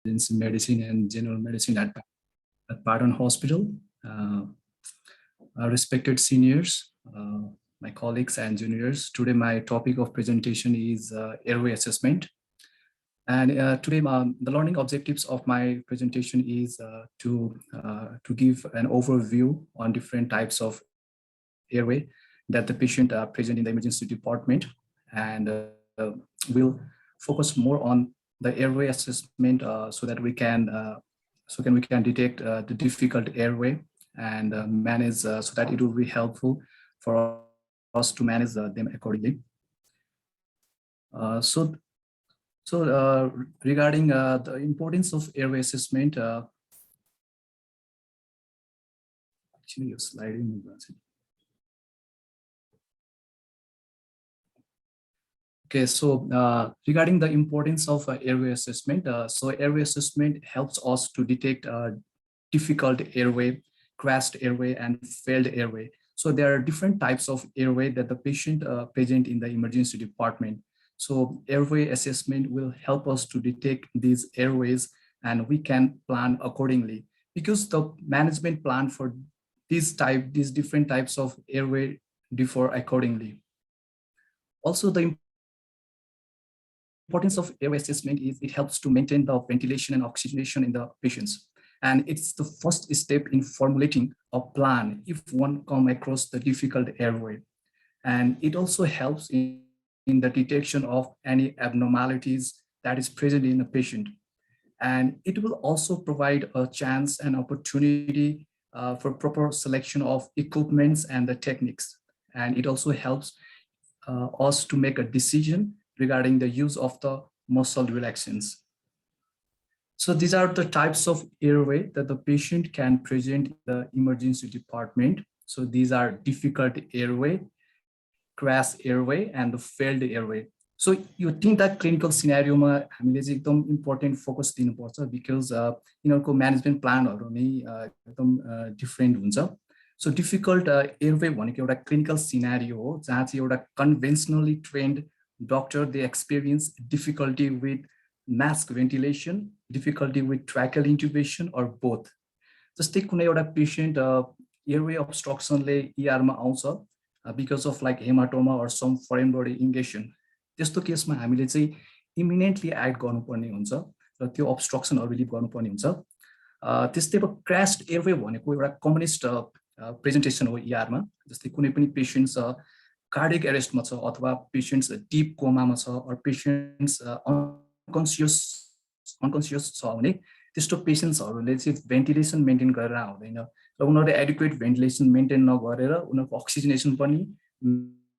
emergency medicine and general medicine at Pardon Hospital. Respected seniors, my colleagues and juniors, today my topic of presentation is airway assessment. And today the learning objectives of my presentation is to give an overview on different types of airway that the patient present in the emergency department, and we'll focus more on the airway assessment so that we can detect the difficult airway and manage so that it will be helpful for us to manage them accordingly. Regarding the importance of airway assessment, actually your slide in. Okay, so regarding the importance of airway assessment, so airway assessment helps us to detect difficult airway, crashed airway, and failed airway. So there are different types of airway that the patient present in the emergency department. So airway assessment will help us to detect these airways, and we can plan accordingly, because the management plan for these different types of airway differ accordingly. Also, the importance of airway assessment is it helps to maintain the ventilation and oxygenation in the patients. And it's the first step in formulating a plan if one comes across the difficult airway. And it also helps in the detection of any abnormalities that is present in a patient. And it will also provide a chance and opportunity for proper selection of equipments and the techniques. And it also helps us to make a decision regarding the use of the muscle relaxants. So these are the types of airway that the patient can present in the emergency department. So these are difficult airway, crash airway, and the failed airway. So you think that clinical scenario ma हामीले चाहिँ एकदम important focus दिनुपर्छ, because यिनीहरुको management planहरु नै एकदम different हुन्छ. So difficult airway भनेको एउटा clinical scenario हो जहाँ चाहिँ एउटा conventionally trained doctor, they experience difficulty with mask ventilation, difficulty with tracheal intubation, or both. जस्तै कुनै एउटा patient airway obstruction ले ER मा आउँछ because of like hematoma or some foreign body ingestion. त्यस्तो केसमा हामीले चाहिँ imminently act गर्नुपर्ने हुन्छ र त्यो obstruction हरु relieve गर्नुपर्ने हुन्छ. त्यस्तै अब crashed airway भनेको एउटा commonest presentation हो ER मा. जस्तै कुनै पनि patients cardiac arrest मा छ अथवा patients deep coma मा छ or patients unconscious छ भने त्यस्तो patients हरुले चाहिँ ventilation maintain गरेर आउँदैन र उनीहरुले adequate ventilation maintain नगरेर उनीहरुको oxygenation पनि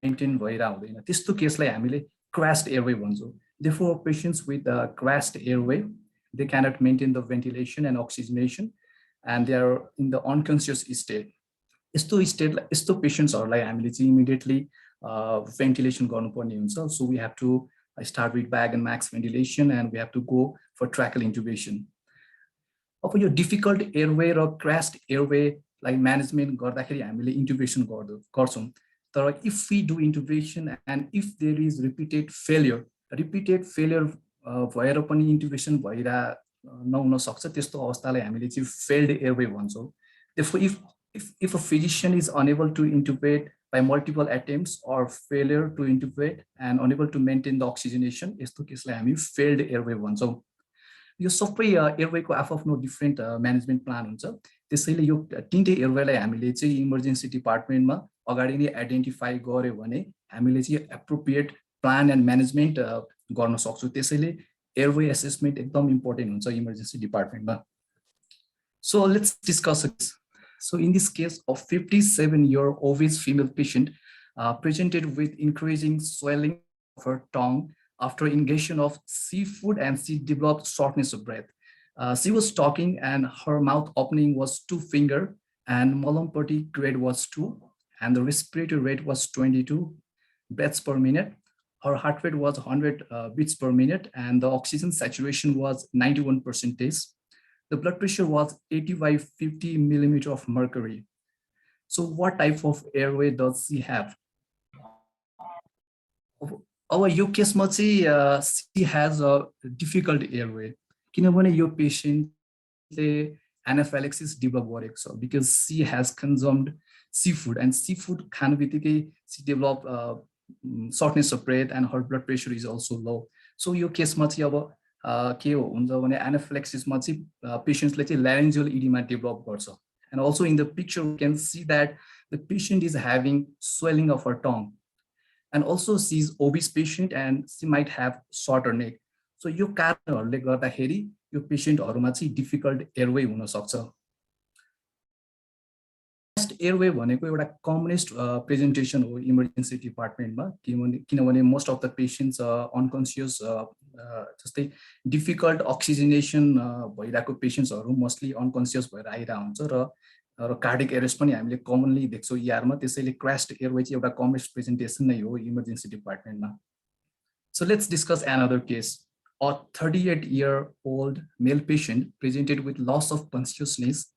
maintain भएर आउँदैन. त्यस्तो केसलाई हामीले crashed airway भन्छौं. Therefore, patients with crashed airway, they cannot maintain the ventilation and oxygenation, and they are in the unconscious state. यस्तो पेशेन्ट्सहरुलाई हामीले चाहिँ इमिडिएटली भेन्टिलेसन गर्नुपर्ने हुन्छ. So we have to start with bag and max ventilation, and we have to go for tracheal intubation. अब यो difficult airway र crashed airway लाई management गर्दाखेरि हामीले इन्टुबेसन गर्छौं. तर if we do intubation and if there is repeated failure भएर पनि इन्टुबेसन भइरा नहुन सक्छ, त्यस्तो अवस्थालाई हामीले चाहिँ फेल्ड एयरवे भन्छौं. Therefore, if a physician is unable to intubate by multiple attempts or failure to intubate and unable to maintain the oxygenation, यस्तो केसलाई हामी failed airway भन्छौं. यो सबै एयरवे को आफ्नो डिफरेन्ट म्यानेजमेन्ट प्लान हुन्छ. त्यसैले यो तीनटै एयरवेलाई हामीले चाहिँ इमर्जेन्सी डिपार्टमेन्टमा अगाडि नै आइडेन्टिफाई गर्यो भने हामीले चाहिँ एप्रोप्रिएट प्लान एन्ड म्यानेजमेन्ट गर्न सक्छौं. त्यसैले एयरवे असेसमेन्ट एकदम इम्पोर्टेन्ट हुन्छ emergency डिपार्टमेन्टमा. So let's discuss it. So in this case, a 57-year obese female patient presented with increasing swelling of her tongue after ingestion of seafood, and she developed shortness of breath. She was talking and her mouth opening was 2 finger, and Malampati grade was 2, and the respiratory rate was 22 breaths per minute. Her heart rate was 100 beats per minute, and the oxygen saturation was 91%. The blood pressure was 80 by 50 millimeter of mercury. So what type of airway does she have? Our UK she has a difficult airway. किनभने यो पेशेन्टले anaphylaxis develop गरेको छ because she has consumed seafood and seafood खानु बित्तिकै she develop shortness of breath and her blood pressure is also low. So यो केसमा चाहिँ अब के हुन्छ भने एनाफाइलेक्सिसमा चाहिँ पेशेन्टले चाहिँ laryngeal edema develop गर्छ. And also in the picture we can see that the patient is having swelling of her tongue. And also she is obese patient and she might have shorter neck. So यो कारणहरूले गर्दाखेरि यो पेशेन्टहरुमा चाहिँ difficult airway हुन सक्छ. Airway भनेको एउटा commonest presentation हो इमर्जेन्सी डिपार्टमेन्टमा किनभने most of the patients unconscious जस्तै डिफिकल्ट अक्सिजनेसन भइरहेको पेशेन्ट्सहरू मोस्टली अनकन्सियस भएर आइरहेको हुन्छ र कार्डिक एरेस्ट पनि हामीले कमनली देख्छौँ इआरमा. त्यसैले क्रैश्ड एयरवे चाहिँ एउटा कमनेस्ट प्रेजेन्टेसन नै हो emergency डिपार्टमेन्टमा. So let's discuss another case. A 38-year-old male patient presented with loss of consciousness,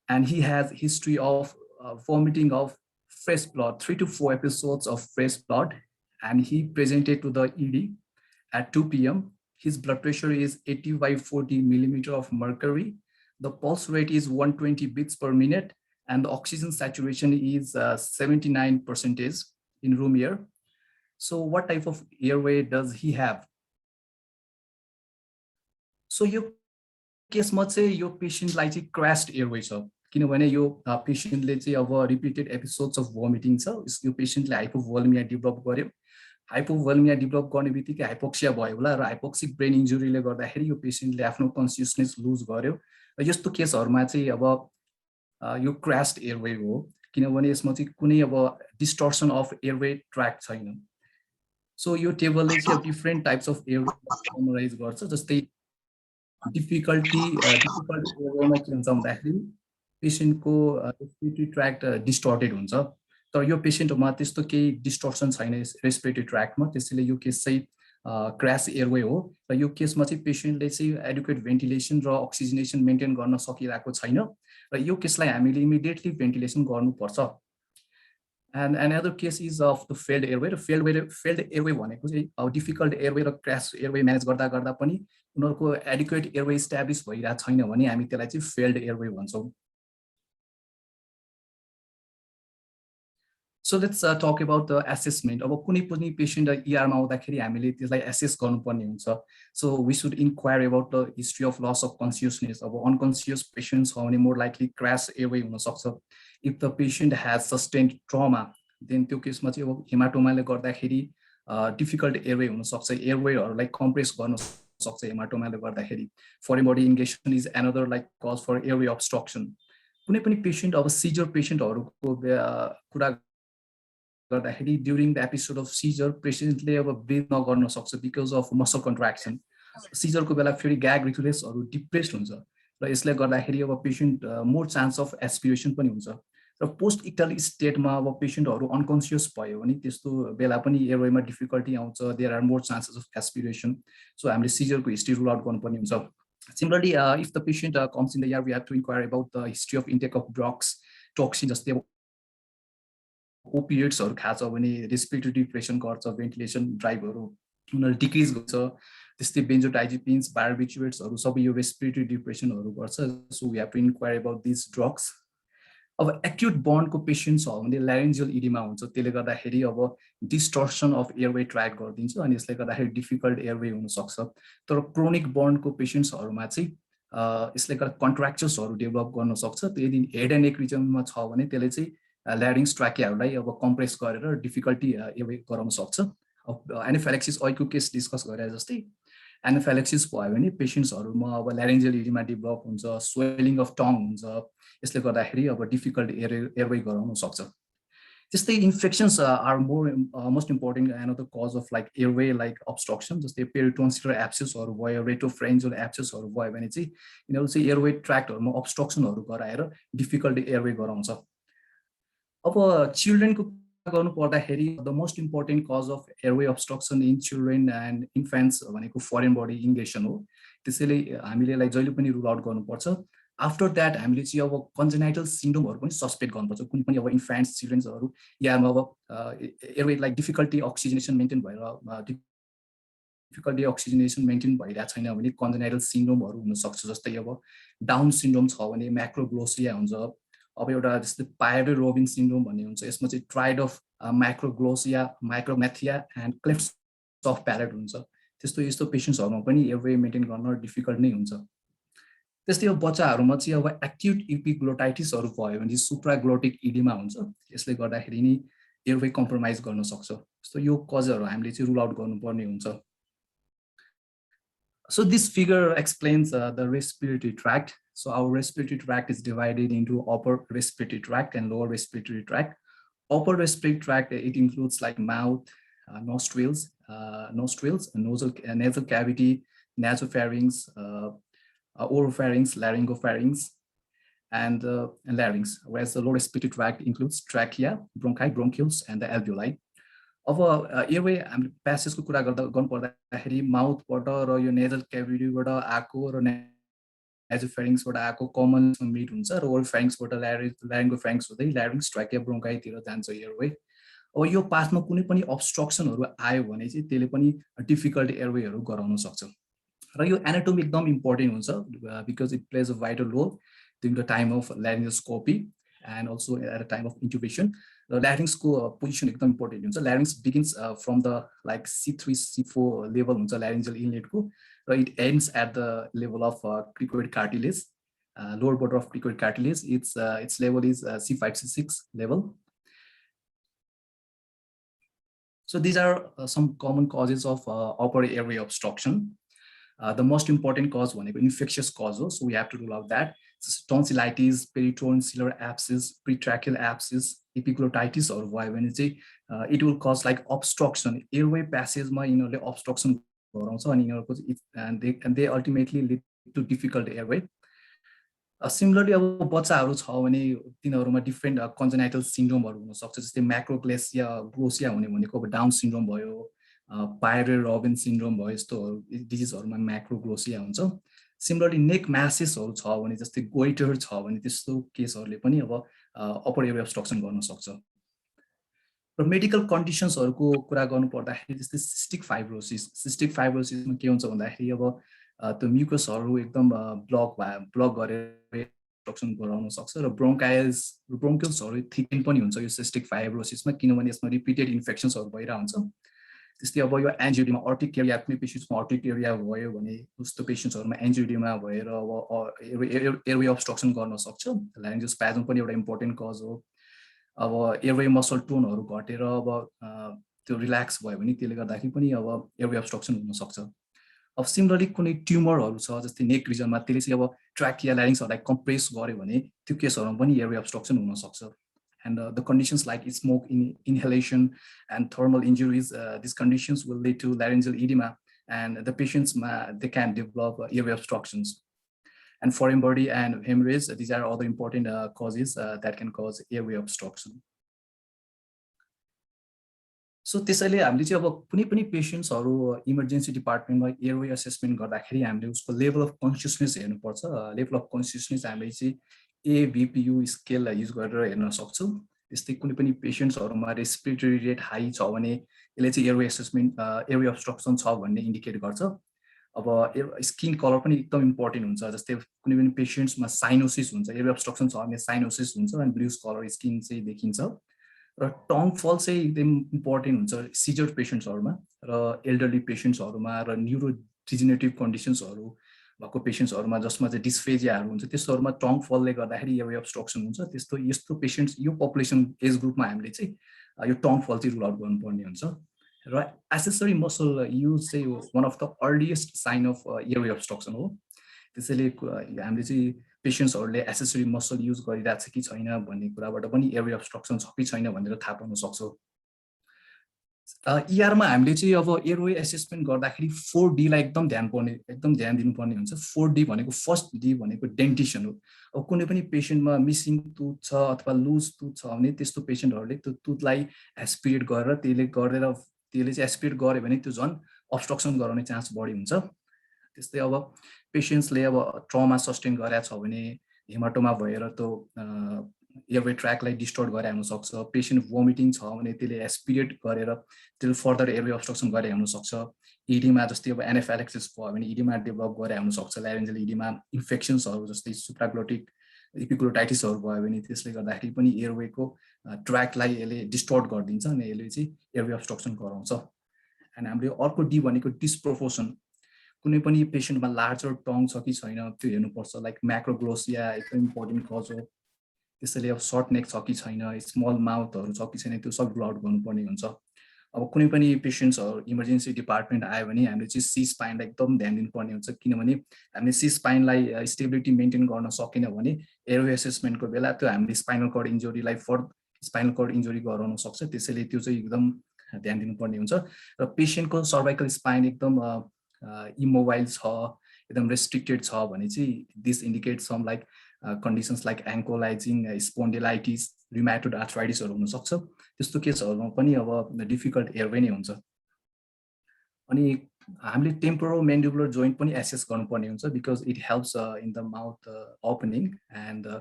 and he has history of vomiting of fresh blood, 3 to 4 episodes of fresh blood, and he presented to the ED at 2 p.m. His blood pressure is 80 by 40 millimeter of mercury. The pulse rate is 120 beats per minute, and the oxygen saturation is 79% in room air. So what type of airway does he have? So यो केसमा चाहिँ यो पेशेन्टलाई चाहिँ crashed airway छ किनभने यो पेशेन्टले चाहिँ अब रिपिटेड एपिसोड्स अफ भोमिटिङ छ. यो पेशेन्टले हाइपोभोल्मिया डेभलप गर्यो. हाइपोभोल्मिया डेभलप गर्ने बित्तिकै हाइपोक्सिया भयो होला र हाइपोक्सिक ब्रेन इन्जुरीले गर्दाखेरि यो पेशेन्टले आफ्नो कन्सियसनेस लुज गर्यो. र यस्तो केसहरुमा चाहिँ अब यो क्रैश्ड एयरवे हो किनभने यसमा चाहिँ कुनै अब डिस्टर्सन अफ एयरवे ट्र्याक छैन. सो यो टेबलले चाहिँ different types of airway summarise गर्छ. जस्तै डिफिकल्ट एयरवेमा के हुन्छ भन्दाखेरि पेशेन्टको रेस्पिरेटरी ट्र्याक्ट डिस्टर्टेड हुन्छ तर यो पेशेन्टमा त्यस्तो केही डिस्टर्सन छैन रेस्पिरेटरी ट्र्याक्टमा. त्यसैले यो केस चाहिँ क्रैश एयरवे हो र यो केसमा चाहिँ पेशेन्टले चाहिँ एडुक्वेट भेन्टिलेसन र अक्सिजनेसन मेन्टेन गर्न सकिरहेको छैन र यो केसलाई हामीले इमिडिएटली भेन्टिलेसन गर्नुपर्छ. And another case is of the failed airway. The failed airway भनेको चाहिँ अब डिफिकल्ट एयरवे र क्रैश एयरवे म्यानेज गर्दा गर्दा पनि उनीहरुको एडिक्वेट एयरवे एस्टाब्लिश भइरा छैन भने हामी त्यसलाई चाहिँ फेल्ड एयरवे भन्छौं. So let's talk about the assessment. अब कुनै पनि पेशेन्ट ER मा आउँदाखेरि हामीले त्यसलाई एसेस गर्नुपर्ने हुन्छ. So we should inquire about the history of loss of consciousness. अब unconscious patients हो भने more likely crash airway हुन सक्छ. If the patient has sustained trauma, then त्यो केसमा चाहिँ अब हेमाटोमाले गर्दाखेरि डिफिकल्ट एयरवे हुन सक्छ. एयरवेहरुलाई कम्प्रेस गर्न सक्छ हेमाटोमाले गर्दाखेरि. Foreign body ingestion is another like cause for airway obstruction. कुनै पनि पेशेन्ट अब सीजर पेशेन्टहरुको कुरा गर्दाखेरि during the episode of seizure पेशेन्टले अब ब्रिथ नगर्न सक्छ बिकज अफ मसल कन्ट्र्याक्सन. सीजरको बेला फेरि ग्याग रिफ्लेक्सहरु डिप्रेस्ड हुन्छ र यसले गर्दाखेरि अब patient more chance of aspiration पनि हुन्छ. र पोस्ट इक्टल स्टेटमा अब पेशेन्टहरु अनकन्सियस भयो भने त्यस्तो बेला पनि एयरवेमा डिफिकल्टी आउँछ. There are more chances of aspiration. So हामीले सीजरको हिस्ट्री रुल आउट गर्नुपर्ने हुन्छ. Similarly, if the patient comes in the ER, we have to inquire about the history of intake of drugs, toxin, जस्तै ओपिएड्सहरु खान्छ भने respiratory depression गर्छ, ventilation ड्राइभहरु उनीहरु decrease गर्छ. त्यस्तै बेन्जोडाइजेपिन्स, बार्बिचुएट्सहरु सबै यो रेस्पिरेटरी डिप्रेसनहरु गर्छ. So we have to inquire about this drugs. अब एक्युट बर्नको पेशेन्ट्स हो भने ल्यारिन्जियल इडिमा हुन्छ. त्यसले गर्दाखेरि अब डिस्टर्सन अफ एयरवे ट्र्याक गरिदिन्छ अनि यसले गर्दाखेरि डिफिकल्ट एयरवे हुन सक्छ. तर क्रोनिक बर्नको पेशेन्ट्सहरुमा चाहिँ यसले गर्दा कन्ट्र्याक्चर्सहरु डेभलप गर्न सक्छ. यदि हेड एन्ड नेक रिजनमा छ भने त्यसले चाहिँ ल्यारिङ्स ट्र्याकियाहरुलाई अब कम्प्रेस गरेर डिफिकल्टी एयरवे गराउन सक्छ. एनाफाइलेक्सिस अहिलेको केस डिस्कस गरे जस्तै एनाफाइलेक्सिस भयो भने पेशेन्ट्सहरुमा अब ल्यारिन्जियल इडिमा डेभलप हुन्छ, स्वेलिङ अफ टङ हुन्छ. यसले गर्दाखेरि अब डिफिकल्ट एयरवे गराउन सक्छ. त्यस्तै infections are most important another cause of like airway like obstruction. जस्तै पेरिटोन्सिलर एब्सेसहरु भयो, रेटोफ्रेन्जियल एब्सेसहरु भयो भने चाहिँ यिनीहरु चाहिँ एयरवे ट्र्याक्टहरुमा obstructionहरु गराएर डिफिकल्ट एयरवे गराउँछ. अब चिल्ड्रेनको गर्नु पर्दाखेरि the most important cause of airway obstruction in children and इन्फेन्ट्स भनेको फरेन बडी इंगेशन हो. त्यसैले हामीले यसलाई जहिले पनि रुल आउट गर्नुपर्छ. आफ्टर दैट हामीले चाहिँ अब कन्जेनाइटल सिन्ड्रोमहरु पनि सस्पेक्ट गर्नुपर्छ. कुनै पनि अब इन्फेन्ट्स चिल्ड्रेन्सहरु यामा अब एयरवे लाइक डिफिकल्टी अक्सिजनेसन मेन्टेन भएर डिफिकल्टी अक्सिजनेसन मेन्टेन भइरहेको छैन भने कन्जेनाइटल सिन्ड्रोमहरू हुन सक्छ जस्तै अब डाउन सिन्ड्रोम छ भने म्याक्रोग्लोसिया हुन्छ अब एउटा जस्तै पायरोरोबिन सिन्ड्रोम भन्ने हुन्छ यसमा चाहिँ triad of microglossia micrognathia and cleft of palate हुन्छ त्यस्तो यस्तो पेसेन्ट्सहरुमा पनि एयरवे मेन्टेन गर्न डिफिकल्ट नै हुन्छ त्यस्तै अब बच्चाहरुमा चाहिँ अब एक्युट इपिग्लोटाइटिसहरु भयो भने सुप्राग्लोटिक इडिमा हुन्छ यसले गर्दाखेरि नि एयरवे कम्प्रोमाइज गर्न सक्छ सो यो कजहरु हामीले चाहिँ रुल आउट गर्नुपर्ने हुन्छ So this figure explains the respiratory tract. So our respiratory tract is divided into upper respiratory tract and lower respiratory tract. Upper respiratory tract, it includes like mouth, nostrils, nasal cavity, nasopharynx, oropharynx, laryngopharynx, and larynx. Whereas the lower respiratory tract includes trachea, bronchi, bronchioles, and the alveoli. अब airway हामीले प्यासेजको कुरा गर्नु पर्दाखेरि माउथबाट र यो nasal क्याभिटीबाट आएको र नासोफेरिङ्सबाट आएको कमन मिट हुन्छ र ओरोफेरिङ्सबाट ल्यारिङ्गोफेरिङ्स हुँदै ल्यारिङ्ग्स ट्राकिया ब्रोन्काइतिर जान्छ एयरवे अब यो पाथमा कुनै पनि अब्स्ट्रक्सनहरु आयो भने चाहिँ त्यसले पनि डिफिकल्ट एयरवेहरु गराउन सक्छ र यो एनाटोमी एकदम इम्पोर्टेन्ट हुन्छ because it plays a vital role during the time of laryngoscopy and also at a time of intubation. The larynx position एकदम important हुन्छ larynx begins from the like C3 C4 level हुन्छ laryngeal inlet को र it ends at the level of cricoid cartilage lower border of cricoid cartilage its level is C5 C6 level. So these are some common causes of upper airway obstruction. The most important cause भनेको infectious cause हो so we have to rule out that. Tonsillitis, peritonsillar abscess, pretracheal abscess, epiglottitis or VNC, it will cause like obstruction. Airway passage ma obstruction and they ultimately lead to difficult airway. Similarly, अब बच्चाहरु छ भने तिनीहरुमा different कन्जेनाइटल सिन्ड्रोमहरु हुन सक्छ जस्तै म्याक्रोग्लोसिया ग्लोसिया हुने भनेको अब down syndrome भयो पायरोरोबिन सिन्ड्रोम भयो यस्तो डिजिजहरुमा म्याक्रोग्लोसिया हुन्छ Similarly, neck masses छ भने जस्तै goiter छ भने त्यस्तो केसहरुले पनि अब अपर एयरवे obstruction गर्न सक्छ र मेडिकल कन्डिसन्सहरुको कुरा गर्नु पर्दाखेरि जस्तै सिस्टिक फाइब्रोसिसमा के हुन्छ भन्दाखेरि अब त्यो म्युकसहरु एकदम ब्लक गरेर obstruction गराउन सक्छ र ब्रोन्कियल्सहरु थिकन पनि हुन्छ यो सिस्टिक फाइब्रोसिसमा किनभने यसमा रिपिटेड इन्फेक्सन्सहरु भइरा हुन्छ त्यस्तै अब यो एन्जियोडिमा अर्टिकेरिया कुनै पेशेन्ट्समा अर्टिकेरिया भयो भने उस्तो पेशेन्ट्सहरुमा एन्जियोडिमा भएर अब एयरवे obstruction गर्न सक्छ लारिन्गोस्पाज्म पनि एउटा इम्पोर्टेन्ट कज हो अब एयरवे मसल टोनहरु घटेर अब त्यो रिल्याक्स भयो भने त्यसले गर्दाखेरि पनि अब एयरवे obstruction हुन सक्छ अब सिमिलरली कुनै ट्युमरहरु छ जस्तै नेक रिजनमा त्यसले चाहिँ अब ट्राकिया ल्यारिङ्ग्सहरुलाई कम्प्रेस गर्यो भने त्यो केसहरुमा पनि एयरवे obstruction हुन सक्छ and the conditions like smoke inhalation and thermal injuries these conditions will lead to laryngeal edema and the patients they can develop airway obstructions and foreign body and hemorrhage these are other important causes that can cause airway obstruction. So त्यसैले हामीले चाहिँ अब कुनै पनि पेशेन्ट्सहरु emergency डिपार्टमेन्टमा airway assessment गर्दाखेरि हामीले उसको level of consciousness हेर्नुपर्छ लेभल अफ कन्सियसनेस हामीले चाहिँ ABPU स्केल युज गरेर हेर्न सक्छौं त्यस्तै कुनै पनि पेशेन्ट्सहरुमा रेस्पिरेटरी रेट हाई छ भने यसले चाहिँ एयरवे असेसमेन्ट एयरवे obstruction छ भन्ने इन्डिकेट गर्छ अब स्किन कलर पनि एकदम इम्पोर्टेन्ट हुन्छ जस्तै कुनै पनि पेशेन्ट्समा साइनोसिस हुन्छ एयरवे obstruction छ भने साइनोसिस हुन्छ अनि ब्लुइश कलर स्किन चाहिँ देखिन्छ र टङ फल चाहिँ एकदम इम्पोर्टेन्ट हुन्छ सिजर पेशेन्ट्सहरुमा र एल्डरली पेशेन्ट्सहरुमा र न्युरोडिजेनेरेटिभ कन्डिसन्सहरु भएको पेशेन्ट्सहरुमा जसमा चाहिँ डिस्फेजियाहरु हुन्छ त्यस्तोहरुमा टङ फलले गर्दाखेरि एयरवे obstruction हुन्छ त्यस्तो यस्तो पेशेन्ट्स यो पपुलेसन एज ग्रुपमा हामीले चाहिँ यो टङ फल चाहिँ रुल आउट गर्नुपर्ने हुन्छ र एक्सेसरी मसल युज चाहिँ one of the earliest sign of airway obstruction हो त्यसैले हामीले चाहिँ पेशेन्ट्सहरुले एक्सेसरी मसल युज गरिरहेको छ कि छैन भन्ने कुराबाट पनि एयरवे obstruction छ कि छैन भनेर थाहा पाउन सक्छौं ER मा हामीले चाहिँ अब एयरवे असेसमेन्ट गर्दाखेरि 4D लाई एकदम ध्यान दिनुपर्ने हुन्छ 4D भनेको फर्स्ट D भनेको डेन्टिसन हो अब कुनै पनि पेशेन्टमा मिसिङ टुथ छ अथवा लुज टुथ छ भने त्यस्तो पेशेन्टहरुले त्यो टुथलाई एस्पिरेट गरेर त्यसले चाहिँ एस्पिरेट गर्यो भने त्यो झन् obstruction गराउने चान्स बढी हुन्छ त्यस्तै अब पेशेन्ट्सले अब ट्रमा सस्टेन गरेछ भने हेमाटोमा भएर त्यो एयरवे ट्र्याकलाई डिस्टर्ब गरे हुन सक्छ पेशेन्ट भोमिटिङ छ भने त्यसले एस्पिरेट गरेर त्यसले फर्दर एयरवे obstruction गरे हुन सक्छ इडिमा जस्तै अब एनाफाइलेक्सिस भयो भने इडिमा डेभलप गरे हुन सक्छ ल्यारेन्जल इडिमा इन्फेक्सन्सहरु जस्तै सुप्राग्लोटिक इपिग्लोटाइटिसहरु भयो भने त्यसले गर्दाखेरि पनि एयरवेको ट्र्याकलाई यसले डिस्टर्ट गरिदिन्छ अनि यसले चाहिँ एयरवे अब्स्ट्रक्सन गराउँछ अनि हामीले अर्को डी भनेको डिस्प्रोपोर्सन कुनै पनि पेशेन्टमा लार्जर टङ छ कि छैन त्यो हेर्नुपर्छ लाइक म्याक्रोग्लोसिया एकदम इम्पोर्टेन्ट कज हो त्यसैले अब सर्ट नेक छ कि छैन स्मल माउथहरु छ कि छैन त्यो सब रुल आउट गर्नुपर्ने हुन्छ अब कुनै पनि पेशेन्ट्सहरु इमर्जेन्सी डिपार्टमेन्ट आयो भने हामीले चाहिँ सी स्पाइनलाई एकदम ध्यान दिनुपर्ने हुन्छ किनभने हामीले सी स्पाइनलाई स्टेबिलिटी मेन्टेन गर्न सकेन भने एयरवे असेसमेन्टको बेला त्यो हामीले स्पाइनल कर्ड इन्जुरीलाई स्पाइनल कर्ड इन्जुरी गराउन सक्छ त्यसैले त्यो चाहिँ एकदम ध्यान दिनुपर्ने हुन्छ र पेशेन्टको सर्भाइकल स्पाइन एकदम इमोबाइल छ एकदम रेस्ट्रिक्टेड छ भने चाहिँ this indicate some like conditions like ankylosing spondylitis rheumatoid आर्थराइटिसहरु हुन सक्छ त्यस्तो केसहरुमा पनि अब डिफिकल्ट एयरवे नै हुन्छ अनि हामीले टेम्पोरो मैन्डिबुलर जोइन्ट पनि एसेस गर्नुपर्ने हुन्छ because it helps in the mouth opening and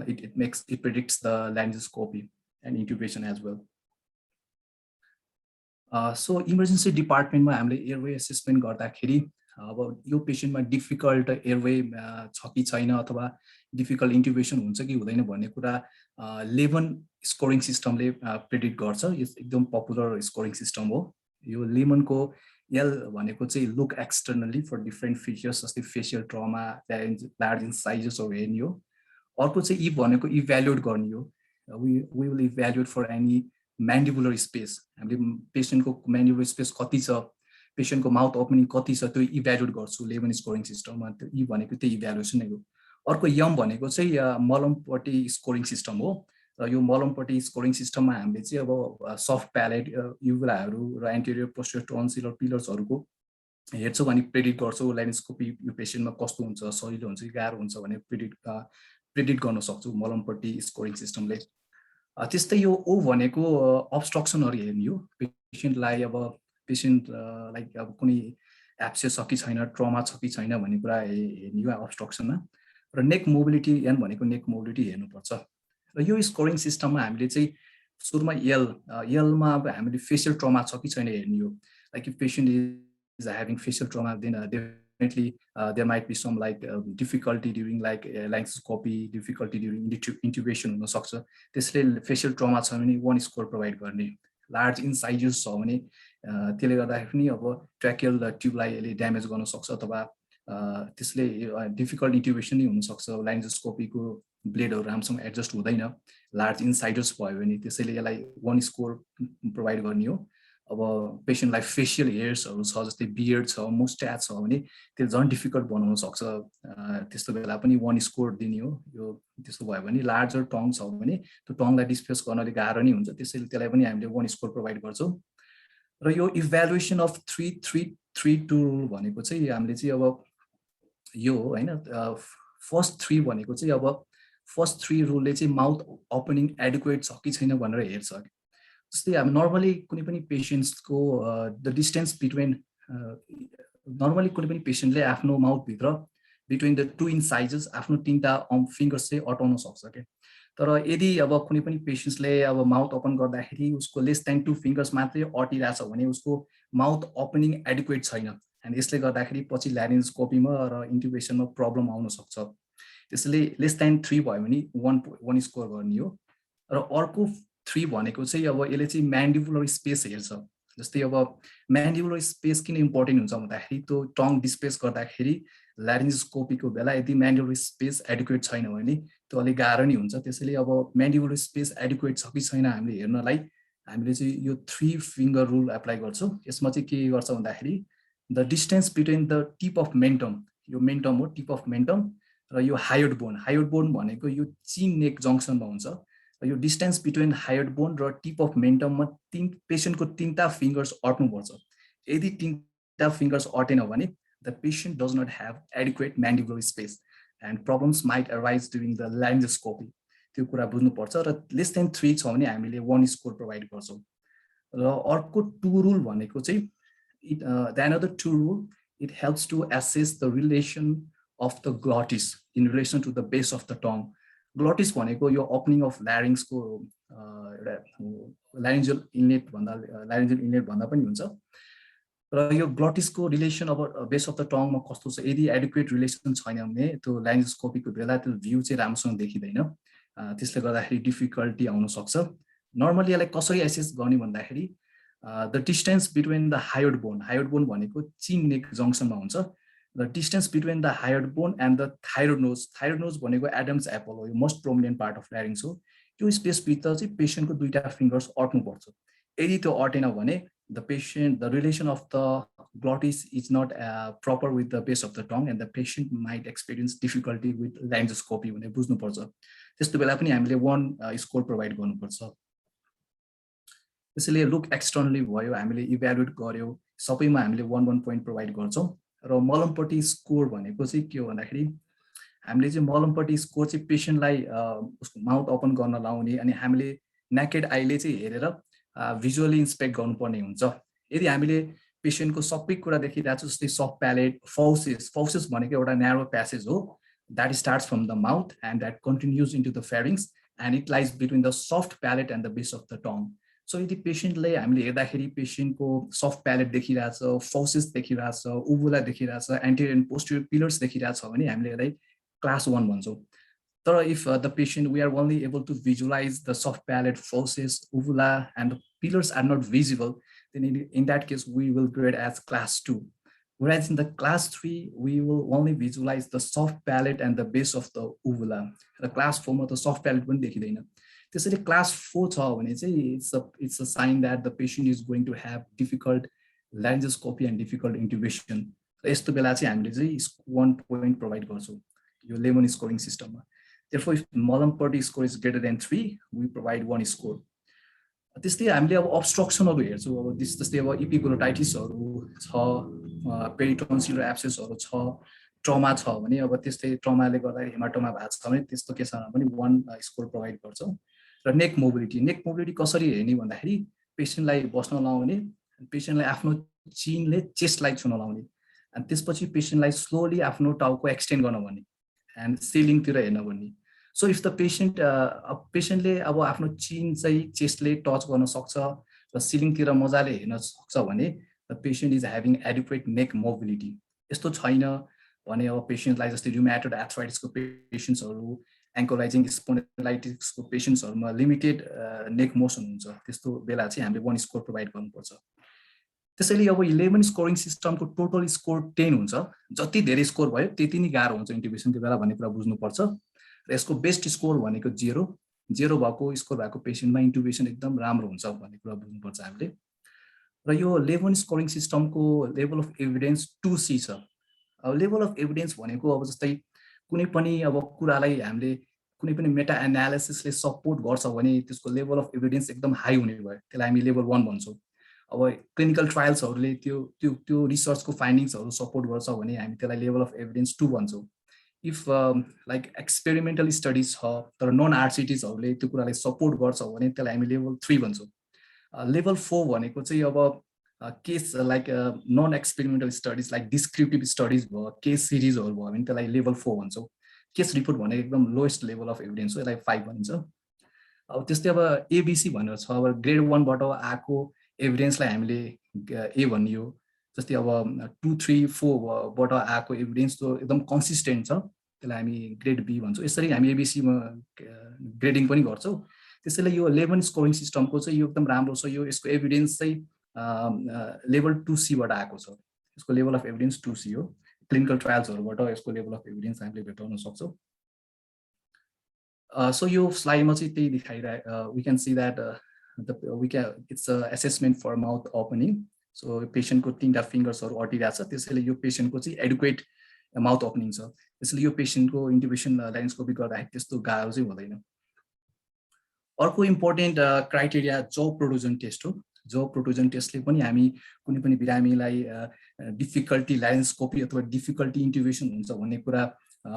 it predicts the laryngoscopy and intubation as well. So emergency department मा हामीले एयरवे असेसमेन्ट गर्दाखेरि अब यो पेशेन्टमा डिफिकल्ट एयरवे छ कि छैन अथवा डिफिकल्ट इन्ट्युबेसन हुन्छ कि हुँदैन भन्ने कुरा लेमन स्कोरिङ सिस्टमले प्रेडिक्ट गर्छ यो एकदम पपुलर स्कोरिङ सिस्टम हो यो लेमनको एल भनेको चाहिँ look externally for different features जस्तै फेसियल ट्रमा लार्ज इन साइजेसहरु हेर्ने हो अर्को चाहिँ ई भनेको इभ्यालुएट गर्ने हो we will evaluate for any mandibular space हामीले पेशेन्टको म्यान्डिबुलर स्पेस कति छ पेशेन्टको माउथ ओपनिङ कति छ त्यो इभ्यालुएट गर्छु लेमन स्कोरिङ सिस्टममा त्यो ई भनेको त्यो इभ्यालुएसन नै हो अर्को यम भनेको चाहिँ मलमपट्टी स्कोरिङ सिस्टम हो र यो मलमपट्टी स्कोरिङ सिस्टममा हामीले चाहिँ अब सफ्ट प्यालेट युभुलाहरू र एन्टेरियर पोस्टेरियर टन्सिलर पिलर्सहरुको हेर्छौँ भने प्रेडिक्ट गर्छौँ लाइनोस्कोपी यो पेशेन्टमा कस्तो हुन्छ सजिलो हुन्छ कि गाह्रो हुन्छ भने प्रेडिक्ट गर्न सक्छौँ मलमपट्टी स्कोरिङ सिस्टमले त्यस्तै यो ओ भनेको अब्स्ट्रक्सनहरु हेर्ने हो पेशेन्टलाई अब पेशेन्टलाई अब कुनै एब्सेस छ कि छैन ट्रमा छ कि छैन भन्ने कुरा हेर्ने हो अब्स्ट्रक्सनमा र नेक मोबिलिटी एन भनेको नेक मोबिलिटी हेर्नुपर्छ र यो स्कोरिङ सिस्टममा हामीले चाहिँ सुरुमा एलमा अब हामीले फेसियल ट्रमा छ कि छैन हेर्ने हो like if patient is having facial trauma then definitely there might be some like difficulty during like laryngoscopy difficulty during intubation हुन सक्छ त्यसले फेसियल ट्रमा छ भने 1 स्कोर प्रोवाइड गर्ने लार्ज इन्साइजेस छ भने त्यसले गर्दाखेरि पनि अब ट्र्याकियल ट्युबलाई यसले ड्यामेज गर्न सक्छ अथवा त्यसले डिफिकल्ट इन्ट्युबेसन नै हुन सक्छ लाइनोस्कोपीको ब्लेडहरु राम्रोसँग एडजस्ट हुँदैन लार्ज इन्साइजेस भयो भने त्यसैले यसलाई 1 स्कोर प्रोवाइड गर्ने हो अब पेशेन्टलाई फेसियल हेयर्सहरु छ जस्तै बियर्ड छ मुस्ट्याच छ भने त्यसले झन् डिफिकल्ट बनाउन सक्छ त्यस्तो बेला पनि 1 स्कोर दिने हो यो त्यस्तो भयो भने लार्जर टङ छ भने त्यो टङलाई डिस्प्लेस गर्नले गाह्रो नै हुन्छ त्यसैले त्यसलाई पनि हामीले 1 स्कोर प्रोवाइड गर्छौं र यो इभ्यालुएसन अफ 3-3-3-2 रुल भनेको चाहिँ हामीले चाहिँ अब यो हैन फर्स्ट 3 भनेको चाहिँ अब फर्स्ट 3 रुलले चाहिँ माउथ ओपनिङ एडिक्वेट छ कि छैन भनेर हेर्छ जस्तै हामी नर्मली कुनै पनि पेशेन्ट्सको द डिस्टेन्स बिट्विन नर्मली कुनै पनि पेशेन्टले आफ्नो माउथ भित्र बिट्विन द 2 इन्साइजेस आफ्नो तीनटा फिंगर्स चाहिँ अटाउन सक्छ के तर यदि अब कुनै पनि पेशेन्ट्सले अब माउथ ओपन गर्दाखेरि उसको लेस देन 2 फिंगर्स मात्रै अटिरहेछ भने उसको माउथ ओपनिङ एडिक्वेट छैन अनि यसले गर्दाखेरि पछि ल्यारिन्गोस्कोपीमा र इन्ट्युबेसनमा प्रब्लम आउन सक्छ त्यसैले लेस देन 3 भयो भने 1 स्कोर गर्ने हो र अर्को 3 भनेको चाहिँ अब यसले चाहिँ म्यान्डिबुलर स्पेस हेर्छ जस्तै अब म्यान्डिबुलर स्पेस किन इम्पोर्टेन्ट हुन्छ भन्दाखेरि त्यो टङ डिस्प्लेस गर्दाखेरि ल्यारिन्गोस्कोपीको बेला यदि म्यान्डिबुलर स्पेस एडिक्वेट छैन भने त्यो अलि गाह्रो नै हुन्छ त्यसैले अब म्यान्डिबुलर स्पेस एडिक्वेट छ कि छैन हामीले हेर्नलाई हामीले चाहिँ यो 3 फिंगर रुल एप्लाई गर्छौं यसमा चाहिँ के गर्छ भन्दाखेरि the distance between the tip of mentum यो मेन्टम हो टिप अफ मेन्टम र यो हायोड बोन भनेको यो चिन नेक जंक्सनमा हुन्छ यो डिस्टेन्स बिट्विन हायोड बोन र टिप अफ मेन्टममा पेशेन्टको तीनटा फिंगर्स अट्नुपर्छ यदि तीनटा फिंगर्स अटेन भने the patient does not have adequate mandibular space and problems might arise during the laryngoscopy त्यो कुरा बुझ्नुपर्छ र लेस देन 3 छ भने हामीले 1 स्कोर प्रोवाइड गर्छौं र अर्को 2 रुल भनेको चाहिँ the another 2 rule it helps to assess the relation of the glottis in relation to the base of the tongue glottis भनेको यो ओपनिङ अफ ल्यारिङ्सको ल्यारिन्जल इनलेट भन्दा पनि हुन्छ र यो ग्लटिसको रिलेसन अब बेस अफ द टङमा कस्तो छ, यदि एडुक्वेट रिलेसन छैन भने त्यो ल्यारिङ्गोस्कोपीको बेला त्यो भ्यू चाहिँ राम्रोसँग देखिँदैन, त्यसले गर्दाखेरि डिफिकल्टी आउन सक्छ। नर्मली यसलाई कसरी एसेस गर्ने भन्दाखेरि the distance between the hyoid bone भनेको चिन नेक जङ्सनमा हुन्छ, the distance between the hyoid bone and the thyroid notch भनेको एडम्स एप्पल हो, यो most prominent part of larynx हो। त्यो स्पेसभित्र चाहिँ पेसेन्टको दुईटा फिङ्गर्स अट्नुपर्छ। यदि त्यो अटेन भने the relation of the glottis is not proper with the base of the tongue, and the patient might experience difficulty with laryngoscopy भने बुझ्नुपर्छ। त्यस्तो बेला पनि हामीले 1 स्कोर प्रोभाइड गर्नुपर्छ। त्यसैले लुक एक्सटर्नली भयो, हामीले इभ्यालुएट गर्यो, सबैमा हामीले 1 पोइन्ट प्रोभाइड गर्छौँ। र मलमपट्टि स्कोर भनेको चाहिँ के हो भन्दाखेरि हामीले चाहिँ मलमपट्टि स्कोर चाहिँ पेसेन्टलाई उसको माउथ ओपन गर्न लाउने, अनि हामीले नेकेड आईले चाहिँ हेरेर भिजुअली इन्स्पेक्ट गर्नुपर्ने हुन्छ। यदि हामीले पेसेन्टको सबै कुरा देखिरहेको छ, जस्तै सफ्ट प्यालेट, फाउसेस भनेको एउटा न्यारो प्यासेज हो that starts from the mouth and that continues into the pharynx and it lies between the soft palate and the base of the tongue. So यदि पेसेन्टले हामीले हेर्दाखेरि पेसेन्टको सफ्ट प्यालेट देखिरहेछ, fauces देखिरहेछ, उभुला देखिरहेछ, anterior and posterior pillars देखिरहेछ भने हामीले यसलाई क्लास 1 भन्छौँ। But if the patient, we are only able to visualize the soft palate, fauces, uvula, and the pillars are not visible, then in that case, we will grade as class 2. Whereas in the class 3, we will only visualize the soft palate and the base of the uvula. The class 4 the soft palate पनि देखिदैन। त्यसैले class 4 छ भने चाहिँ it's a sign that the patient is going to have difficult laryngoscopy and difficult intubation. यस्तो बेला चाहिँ हामीले चाहिँ 1 point provide गर्छौँ यो Lehane scoring system मा। Therefore, if Malam-Purdy score is greater than 3, we provide 1 score. त्यस्तै हामीले अब अब्स्ट्रक्सनहरु हेर्छौँ, अब जस्तै अब इपिग्लोटाइटिसहरु छ, पेरिटोन्सिलर एब्सेसहरु छ, ट्रमा छ भने अब त्यस्तै ट्रमाले गर्दा हेमाटोमा भएको छ भने त्यस्तो केसमा पनि 1 स्कोर प्रोभाइड गर्छौँ। र नेक मोबिलिटी कसरी हेर्ने भन्दाखेरि पेसेन्टलाई बस्न लाउने, पेसेन्टलाई आफ्नो चिनले चेस्टलाई छुन लाउने, अनि त्यसपछि पेसेन्टलाई स्लोली आफ्नो टाउको एक्सटेन्ड गर्न भन्ने एन्ड सिलिङतिर हेर्न भन्ने। So if the पेसेन्टले अब आफ्नो चिन चाहिँ चेस्टले टच गर्न सक्छ र सिलिङतिर मजाले हेर्न सक्छ भने the patient is having adequate neck mobility. यस्तो छैन भने अब पेसेन्टलाई जस्तै रुमेटोइड आर्थराइटिसको पेसेन्ट्सहरु, एङ्कोलाइजिङ स्पोन्डिलाइटिसको पेसेन्ट्सहरुमा लिमिटेड नेक मोसन हुन्छ, त्यस्तो बेला चाहिँ हामीले 1 स्कोर प्रोभाइड गर्नुपर्छ। त्यसैले अब Lehane स्कोरिङ सिस्टमको टोटल स्कोर 10 हुन्छ, जति धेरै स्कोर भयो त्यति नै गाह्रो हुन्छ इन्टिभेसनको बेला भन्ने कुरा बुझ्नुपर्छ। र यसको बेस्ट स्कोर भनेको 0 भएको स्कोर भएको पेसेन्टमा इन्टिभेसन एकदम राम्रो हुन्छ भन्ने कुरा बुझ्नुपर्छ हामीले। र यो Lehane स्कोरिङ सिस्टमको लेभल अफ एभिडेन्स 2C छ। अब लेभल अफ एभिडेन्स भनेको अब जस्तै कुनै पनि अब कुरालाई हामीले कुनै पनि मेटा एनालिसिसले सपोर्ट गर्छ भने त्यसको लेभल अफ एभिडेन्स एकदम हाई हुने भयो, त्यसलाई हामी लेभल 1 भन्छौँ। अब क्लिनिकल ट्रायल्सहरुले त्यो रिसर्चको फाइन्डिङ्सहरु सपोर्ट गर्छ भने हामी त्यसलाई लेभल अफ एभिडेन्स 2 भन्छौँ। इफ लाइक एक्सपेरिमेन्टल स्टडिज छ तर नन आरसिटिजहरुले त्यो कुरालाई सपोर्ट गर्छ भने त्यसलाई हामी लेभल 3 भन्छौँ। लेभल 4 भनेको चाहिँ अब case like non experimental studies like descriptive studies भयो, केस सिरिजहरु भयो भने त्यसलाई लेभल 4 भन्छौँ। केस रिपोर्ट भनेको एकदम लोएस्ट लेभल अफ एभिडेन्स हो, यसलाई 5 भनिन्छ। अब त्यस्तै अब एबिसी भनेर छ, अब ग्रेड 1 बाट आएको एभिडेन्सलाई हामीले ए भनियो, जस्तै अब 2, 3, 4 बाट आएको एभिडेन्स त एकदम कन्सिस्टेन्ट छ, त्यसलाई हामी ग्रेड बी भन्छौँ। यसरी हामी एबिसी मा ग्रेडिङ पनि गर्छौँ। त्यसैले यो Lehane स्कोरिङ सिस्टमको चाहिँ यो एकदम राम्रो छ। यसको एभिडेन्स चाहिँ लेभल 2C बाट आएको छ, यसको लेभल अफ एभिडेन्स 2C हो। क्लिनिकल ट्रायल्सहरुबाट यसको लेभल अफ एभिडेन्स हामीले भेटाउन सक्छौँ। सो यो स्लाइडमा चाहिँ त्यही देखाइरहेको, we can see that it's a assessment for mouth opening. So patient को 3टा फिंगर्सहरु अटिरहेछ, त्यसैले यो पेशेन्टको चाहिँ एडुक्वेट माउथ ओपनिङ छ, त्यसैले यो पेशेन्टको इन्टिभेसन ल्यारिङ्गोस्कोपी गर्दाखेरि त्यस्तो गाह्रो चाहिँ हुँदैन। अर्को इम्पोर्टेन्ट क्राइटेरिया जौ प्रोट्रुजन टेस्ट हो। जौ प्रोट्रुजन टेस्टले पनि हामी कुनै पनि बिरामीलाई डिफिकल्टी ल्यारिङ्गोस्कोपी अथवा डिफिकल्टी इन्टिभेसन हुन्छ भन्ने कुरा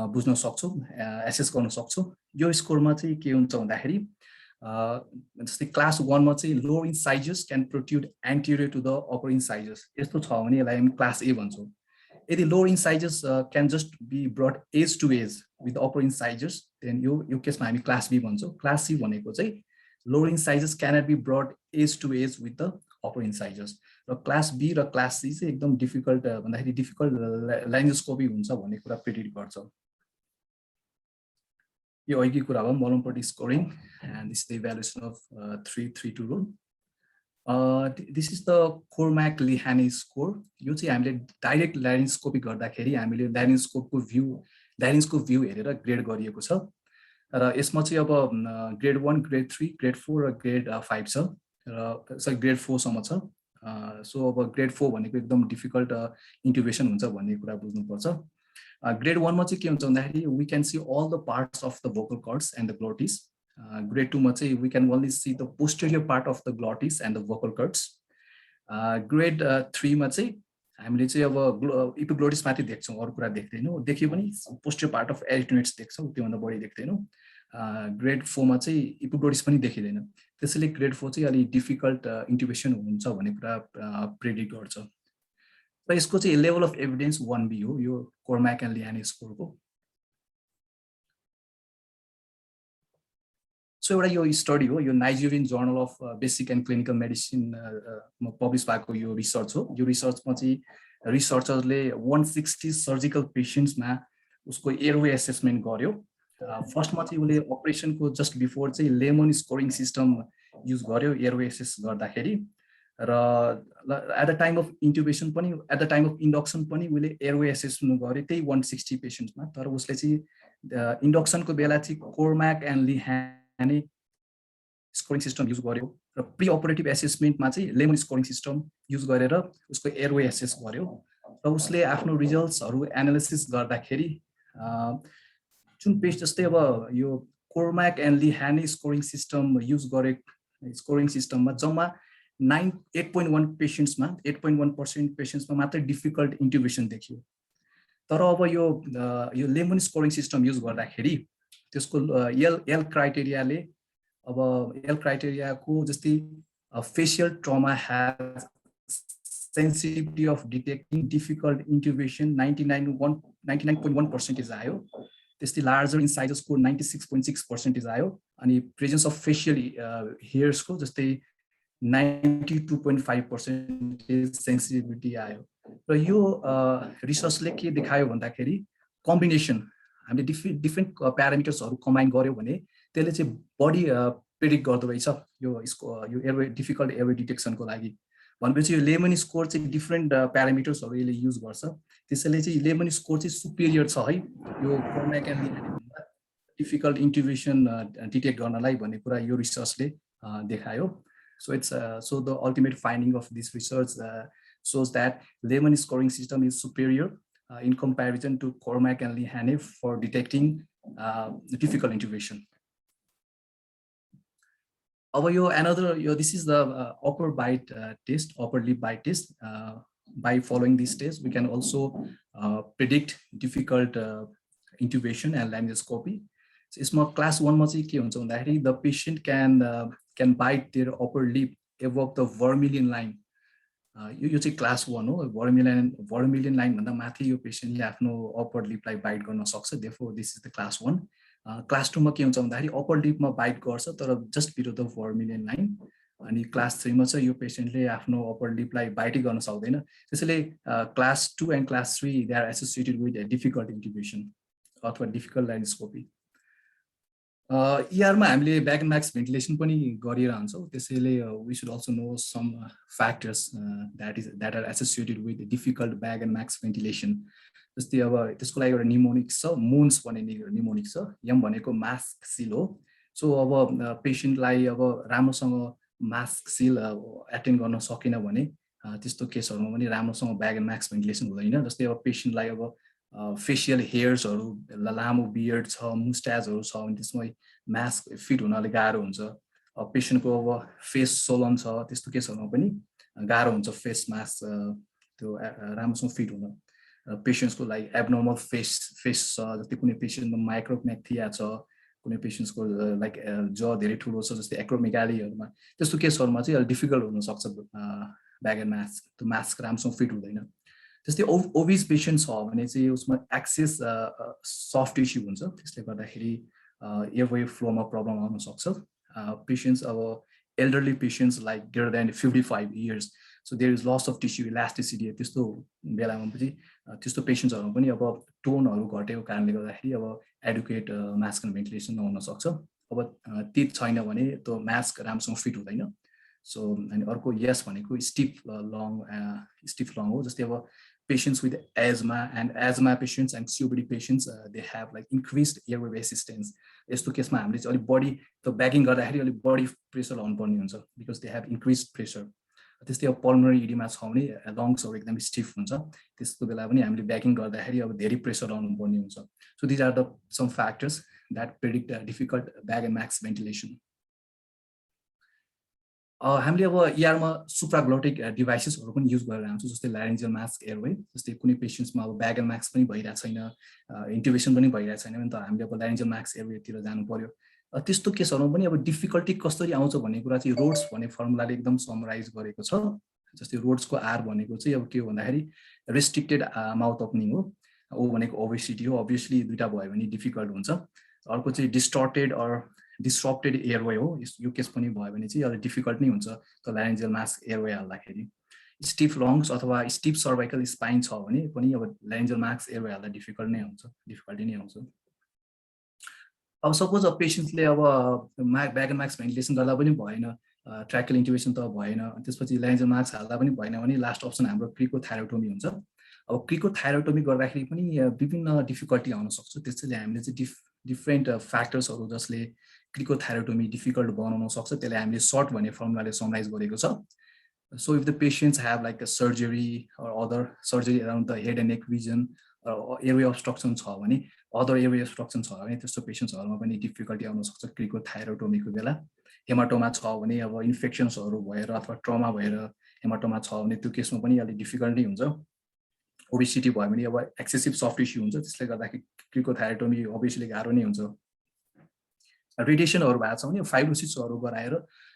बुझ्न सक्छौँ, एसेस गर्न सक्छौँ। यो स्कोरमा चाहिँ के हुन्छ भन्दाखेरि जस्तै क्लास 1 मा चाहिँ low incisors can protrude anterior to the upper incisors, यस्तो छ भने यसलाई हामी क्लास ए भन्छौँ। यदि low incisors can just be brought edge to edge with upper incisors, then यो केसमा हामी क्लास बी भन्छौँ। क्लास सी भनेको चाहिँ low incisors cannot be brought edge to edge with the upper incisors र class B र class C चाहिँ एकदम डिफिकल्ट भन्दाखेरि डिफिकल्ट लाइन्जोस्कोपी हुन्छ भन्ने कुरा प्रेडिक्ट गर्छ यो अघि कुरा भयो Mallampati scoring and this the evaluation of 3-3-2 rule this is the Cormack Lehane score यो चाहिँ हामीले डाइरेक्ट ल्यारिन्स्कोपी गर्दाखेरि हामीले ल्यारिन्स्कोपको भ्यू हेरेर ग्रेड गरिएको छ र यसमा चाहिँ अब ग्रेड 1 ग्रेड 3 ग्रेड 4 र ग्रेड 5 छ र सरी ग्रेड 4 सम्म छ सो अब ग्रेड 4 भनेको एकदम डिफिकल्ट इन्ट्युबेसन हुन्छ भन्ने कुरा बुझ्नुपर्छ ग्रेड 1 मा चाहिँ के हुन्छ भन्दाखेरि we can see all the parts of the vocal cords and the glottis grade 2 मा चाहिँ we can only see the posterior part of the glottis and the vocal cords grade 3 मा चाहिँ हामीले चाहिँ अब इपिग्लोटिस माथि देख्छौँ अरू कुरा देख्दैनौँ देखियो भने पोस्टेरियर पार्ट अफ एरिटोनेट्स देख्छौँ त्योभन्दा बढी देख्दैनौँ ग्रेड 4 मा चाहिँ इपिग्लोटिस पनि देखिँदैन त्यसैले ग्रेड 4 चाहिँ अलि डिफिकल्ट इन्ट्युबेसन हुन्छ भन्ने कुरा प्रेडिक्ट गर्छ र यसको चाहिँ लेभल अफ एभिडेन्स 1B हो यो कोर्म्याक एन्ड लिहाने स्कोरको सो एउटा यो स्टडी हो यो Nigerian journal of basic and clinical medicine publish भएको यो रिसर्च हो यो रिसर्चमा चाहिँ रिसर्चरले 160 सर्जिकल पेसेन्ट्समा उसको एयरवे एसेसमेन्ट गर्यो फर्स्टमा चाहिँ उसले अपरेसनको जस्ट बिफोर चाहिँ लेमन स्कोरिङ सिस्टम युज गर्यो एयरवे एसेस गर्दाखेरि र at the time of intubation पनि at the time of induction पनि उसले एयरवे एसेसमेन्ट गर्यो त्यही 160 पेसेन्ट्समा तर उसले चाहिँ इन्डक्सनको बेला चाहिँ कोर्म्याक एन्ड लिहाने स्कोरिङ सिस्टम युज गर्यो र प्री अपरेटिभ एसेसमेन्टमा चाहिँ लेमन स्कोरिङ सिस्टम युज गरेर उसको एयरवे एसेस गर्यो र उसले आफ्नो रिजल्ट्सहरू एनालिसिस गर्दाखेरि जुन पेस्ट जस्तै अब यो कोर्म्याक एन्ड लिहाने स्कोरिङ सिस्टम युज गरेको स्कोरिङ सिस्टममा जम्मा 8.1 पेसेन्ट्समा 8.1% पेसेन्ट्समा मात्रै डिफिकल्ट इन्ट्युबेसन देखियो तर अब यो लेमन स्कोरिङ सिस्टम युज गर्दाखेरि त्यसको एल क्राइटेरियाले अब एल क्राइटेरियाको जस्तै facial trauma has sensitivity of detecting difficult intubation 99.1% आयो त्यस्तै लार्जर इन्साइजर्सको 96.6% आयो अनि प्रेजेन्स अफ फेसियल हेयर्सको जस्तै 92.5% सेन्सिटिभिटी आयो र यो रिसर्चले के देखायो भन्दाखेरि कम्बिनेसन हामीले डिफ्रेन्ट प्यारामिटर्सहरू कम्बाइन गर्यो भने त्यसले चाहिँ बढी प्रेडिक्ट गर्दो रहेछ यो एयरवे डिफिकल्ट एयरवे डिटेक्सनको लागि भनेपछि यो लेमन स्कोर चाहिँ डिफ्रेन्ट प्यारामिटर्सहरू यसले युज गर्छ त्यसैले चाहिँ लेमन स्कोर चाहिँ सुपेरियर छ है यो कोर्म्याक एन्ड लिहानेभन्दा डिफिकल्ट इन्ट्युबेसन डिटेक्ट गर्नलाई भन्ने कुरा यो रिसर्चले देखायो So so the ultimate finding of this research shows that Lehane scoring system is superior in comparison to Cormack and Lehane for detecting difficult intubation. This is the upper bite test, upper lip bite test. By following this test, we can also predict difficult intubation and laryngoscopy. So, इसमें class 1 में चाहिँ के हुन्छ भन्दाखेरि the patient can bite their upper lip above the vermilion line. यो चाहिँ class 1 हो vermilion line भन्दा माथि यो पेशेन्टले आफ्नो upper lip लाई bite गर्न सक्छ therefore this is the class 1. class 2 मा के हुन्छ भन्दाखेरि upper lip मा bite गर्छ तर just below the vermilion line अनि class 3 मा चाहिँ यो पेशेन्टले आफ्नो upper lip लाई bite गर्न सक्दैन त्यसैले class 2 and class 3 they are associated with a difficult intubation अथवा difficult laryngoscopy. ER मा हामीले ब्याक एन्ड म्याक्स भेन्टिलेसन पनि गरिरहन्छौँ त्यसैले we should also know some factors that are associated with difficult back and max ventilation जस्तै अब त्यसको लागि एउटा निमोनिक छ MOANS भन्ने निमोनिक छ यम भनेको मास्क सिल हो सो अब पेशेन्टलाई अब राम्रोसँग मास्क सिल एटेन्ड गर्न सकेन भने त्यस्तो केसहरुमा पनि राम्रोसँग ब्याक एन्ड म्याक्स भेन्टिलेसन हुँदैन जस्तै अब पेशेन्टलाई अब फेसियल हेयर्सहरु लामो बियर्ड छ मुस्टाचहरु छ अनि त्यसमै मास्क फिट हुनले गाह्रो हुन्छ अब पेशेन्टको अब फेस सोलन छ त्यस्तो केसहरुमा पनि गाह्रो हुन्छ फेस मास्क त्यो राम्रोसँग फिट हुन पेशेन्ट्सको लागि एब्नर्मल फेस छ जस्तै कुनै पेशेन्टमा माइक्रोमेक्थिया छ कुनै पेशेन्ट्सको लाइक ज धेरै ठुलो छ जस्तै एक्रोमेगालीहरुमा त्यस्तो केसहरुमा चाहिँ अलि डिफिकल्ट हुन सक्छ ब्याक एन्ड मास्क त्यो मास्क राम्रोसँग फिट हुँदैन त्यस्तै ओबिस पेशेन्ट छ भने चाहिँ उसमा एक्सेस सफ्ट टिस्यु हुन्छ त्यसले गर्दाखेरि एयरवे फ्लोमा प्रब्लम आउन सक्छ पेशेन्ट्स अब elderly patients like greater than 55 years. So there is loss of tissue elasticity. त्यस्तो बेलामा पनि त्यस्तो पेशेन्ट्सहरुमा पनि अब टोनहरु घटेको कारणले गर्दाखेरि अब एडुकेट मास्क एन्ड भेन्टिलेसन हुन सक्छ। अब त्यो छैन भने त्यो मास्क राम्रोसँग फिट हुँदैन। सो अनि अर्को यस भनेको स्टिफ लङ हो। जस्तै अब patients with asthma patients and COPD patients, they have like increased airway resistance. यस्तो केसमा हामीले चाहिँ अलि बडी त ब्याकिङ गर्दाखेरि अलि बडी प्रेसर लाउनु पर्ने हुन्छ because they have increased pressure. त्यस्तै अब पल्मोनरी इडिमा छ भने लङ्सहरु एकदम स्टिफ हुन्छ। त्यस्तो बेला पनि हामीले ब्याकिङ गर्दाखेरि अब धेरै प्रेसर लाउनु पर्ने हुन्छ। So these are the some factors that predict difficult bag and max ventilation. हामीले अब ER मा सुप्राग्लोटिक डिभाइसेसहरु पनि युज गरेर आउँछौं। जस्तै लारिन्जियल मास्क एयरवे, जस्तै कुनै पेशेन्ट्समा अब ब्याग एन्ड मास्क पनि भइरा छैन, इन्ट्युबेसन पनि भइरा छैन भने त हामीले अब लारिन्जियल मास्क एयरवे तिर जानु पर्यो। त्यस्तो केसहरुमा पनि अब डिफिकल्टी कसरी आउँछ भन्ने कुरा चाहिँ रोड्स भन्ने फर्मुलाले एकदम समराइज गरेको छ। जस्तै रोड्सको आर भनेको चाहिँ अब के हो भन्दाखेरि रेस्ट्रिक्टेड माउथ ओपनिङ हो। ओ भनेको ओबेसिटी हो, अभियसली दुईटा भयो भने डिफिकल्ट हुन्छ। अर्को चाहिँ डिस्टर्टेड अर disrupted airway हो। यो केस पनि भयो भने चाहिँ अलि डिफिकल्ट नै हुन्छ त लारिन्जियल मास्क एयरवे हाल्दाखेरि। स्टिफ लङ्स अथवा स्टिफ सर्वाइकल स्पाइन छ भने पनि अब लारिन्जियल मास्क एयरवे हाल्दा डिफिकल्टी नै आउँछ। अब सपोज अब पेशेन्टले अब ब्याग एन्ड मास्क भेन्टिलेसन गर्दा पनि भएन, ट्र्याकियल इन्ट्युबेसन त भएन, त्यसपछि लारिन्जियल मास्क हाल्दा पनि भएन भने लास्ट अप्सन हाम्रो क्रिकोथाइरोटोमी हुन्छ। अब क्रिकोथाइरोटोमी गर्दाखेरि पनि विभिन्न डिफिकल्टी आउन सक्छ। त्यसैले हामीले चाहिँ डिफरेन्ट फ्याक्टर्सहरु जसले cricothyrotomy difficult बनाउन सक्छ, त्यसले हामीले सर्ट भन्ने फर्मुलाले समराइज गरेको छ। So if the patients have like a surgery or other surgery around the head and neck region or airway obstruction छ भने, other airway obstruction छ भने त्यस्तो पेशेन्ट्सहरुमा पनि डिफिकल्टी आउन सक्छ क्रिकोथाइरोटोमी को बेला। हेमाटोमा छ भने अब इन्फेक्सन्सहरु भएर अथवा ट्रमा भएर हेमाटोमा छ भने त्यो केसमा पनि अलि डिफिकल्ट नै हुन्छ। ओबेसिटी भयो भने अब एक्सेसिभ सफ्ट टिस्यु हुन्छ, त्यसले गर्दाखेरि क्रिकोथाइरोटोमी अभियसली गाह्रो नै हुन्छ। रेडिएसनहरु भएको छ भने फाइब्रोसिसहरु गराएर